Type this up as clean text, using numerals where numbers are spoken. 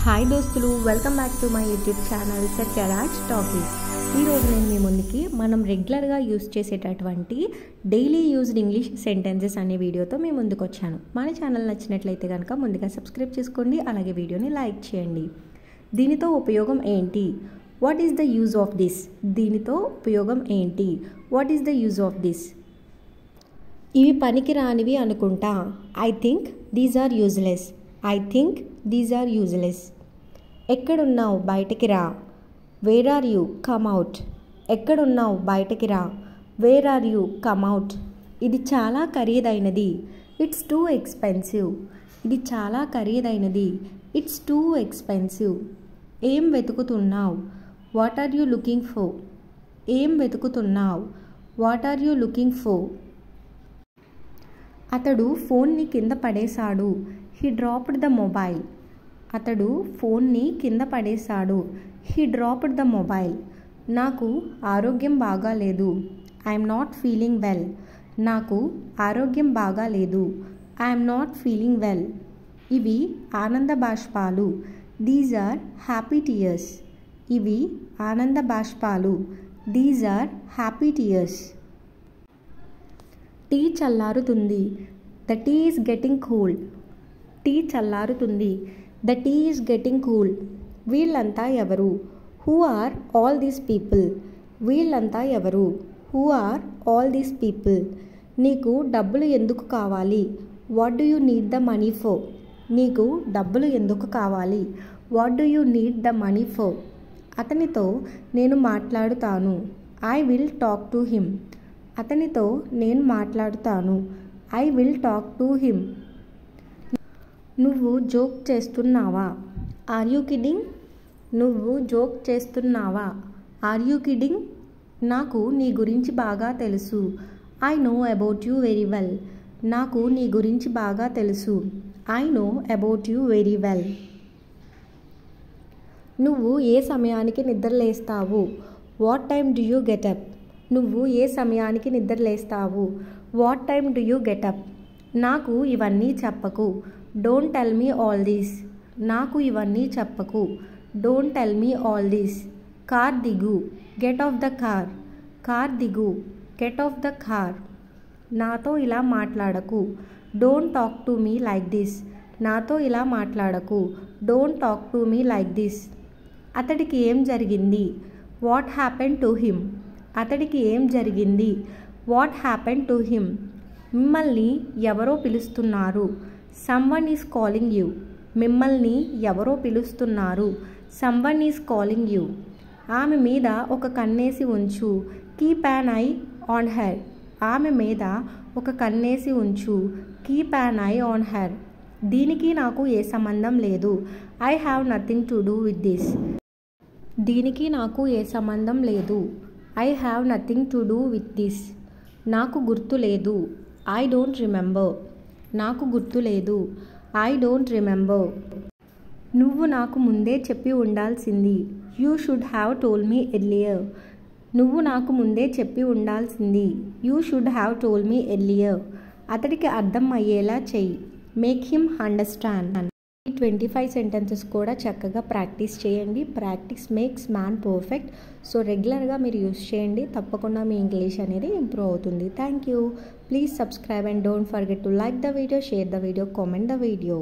Hi దోస్తులు, welcome back to my YouTube channel Sathyaraj talkies. ఈరోజు నేను మీ ముందుకి మనం రెగ్యులర్గా యూజ్ చేసేటటువంటి డైలీ యూజ్డ్ ఇంగ్లీష్ సెంటెన్సెస్ అనే వీడియోతో మీ ముందుకు వచ్చాను. మన ఛానల్ నచ్చినట్లయితే కనుక ముందుగా సబ్స్క్రైబ్ చేసుకోండి, అలాగే వీడియోని లైక్ చేయండి. దీనితో ఉపయోగం ఏంటి? What is the use of this? దీనితో ఉపయోగం ఏంటి? What is the use of this? ఇవి పనికి రానివి అనుకుంటా. I think these are useless. I think these are useless. ఎక్కడున్నావు? బయటికి రా. Where are you? Come out. ఎక్కడున్నావు? బయటికి రా. Where are you? Come out. ఇది చాలా ఖరీదైనది. It's too expensive. ఇది చాలా ఖరీదైనది. It's too expensive. ఏం వెతుకుతున్నావు? What are you looking for? ఏం వెతుకుతున్నావు? What are you looking for? అతడు ఫోన్ని కింద పడేశాడు. He dropped the mobile. అతడు ఫోన్ని కింద పడేశాడు. He dropped the mobile. నాకు ఆరోగ్యం బాగాలేదు. I'm not feeling well. నాకు ఆరోగ్యం బాగాలేదు. I'm not feeling well. ఇవి ఆనంద బాష్పాలు. These are happy tears. ఇవి ఆనంద బాష్పాలు. These are happy tears. Tea చల్లారుతుంది. The tea is getting cooled. Tea చల్లారుతుంది. The tea is getting cool. వీళ్ళంతా ఎవరు? Who are all these people? వీళ్ళంతా ఎవరు? Who are all these people? నీకు డబ్బులు ఎందుకు కావాలి? What do you need the money for? నీకు డబ్బులు ఎందుకు కావాలి? What do you need the money for? అతనితో నేను మాట్లాడుతాను. I will talk to him. అతనితో నేను మాట్లాడుతాను. I will talk to him. నువ్వు జోక్ చేస్తున్నావా? Are you kidding? నువ్వు జోక్ చేస్తున్నావా? Are you kidding? నాకు నీ గురించి బాగా తెలుసు. I know about you very well. నాకు నీ గురించి బాగా తెలుసు. I know about you very well. నువ్వు ఏ సమయానికి నిద్రలేస్తావు? What time do you get up? నువ్వు ఏ సమయానికి నిద్రలేస్తావు? What time do you get up? నాకు ఇవన్నీ చెప్పకు. Don't tell me all these. నాకు ఇవన్నీ చెప్పకు. Don't tell me all these. Car దిగు. Get off the car. Car దిగు. Get off the car. నాతో ఇలా మాట్లాడకు. Don't talk to me like this. నాతో ఇలా మాట్లాడకు. Don't talk to me like this. అతడికి ఏం జరిగింది? What happen to him? అతడికి ఏం జరిగింది? What happen to him? మిమ్మల్ని ఎవరో పిలుస్తున్నారు. Someone is calling you. మిమ్మల్ని ఎవరో పిలుస్తున్నారు. Someone is calling you. ఆమె మీద ఒక కన్నేసి ఉంచు. Keep an eye on her. ఆమె మీద ఒక కన్నేసి ఉంచు. Keep an eye on her. దీనికి నాకు ఏ సంబంధం లేదు. I have nothing to do with this. దీనికి నాకు ఏ సంబంధం లేదు. I have nothing to do with this. నాకు గుర్తు లేదు. I don't remember. నాకు గుర్తు లేదు. I don't remember. నువ్వు నాకు ముందే చెప్పి ఉండాల్సింది. You should have told me earlier. నువ్వు నాకు ముందే చెప్పి ఉండాల్సింది. You should have told me earlier. అతడికి అర్థం అయ్యేలా చెయ్యి. Make him understand. ఈ 25 సెంటెన్సెస్ కూడా చక్కగా ప్రాక్టీస్ చేయండి. Practice makes man perfect. So రెగ్యులర్గా మీరు యూస్ చేయండి. తప్పకుండా మీ ఇంగ్లీష్ అనేది ఇంప్రూవ్ అవుతుంది. Thank you. Please subscribe and don't forget to like the video, share the video, comment the video.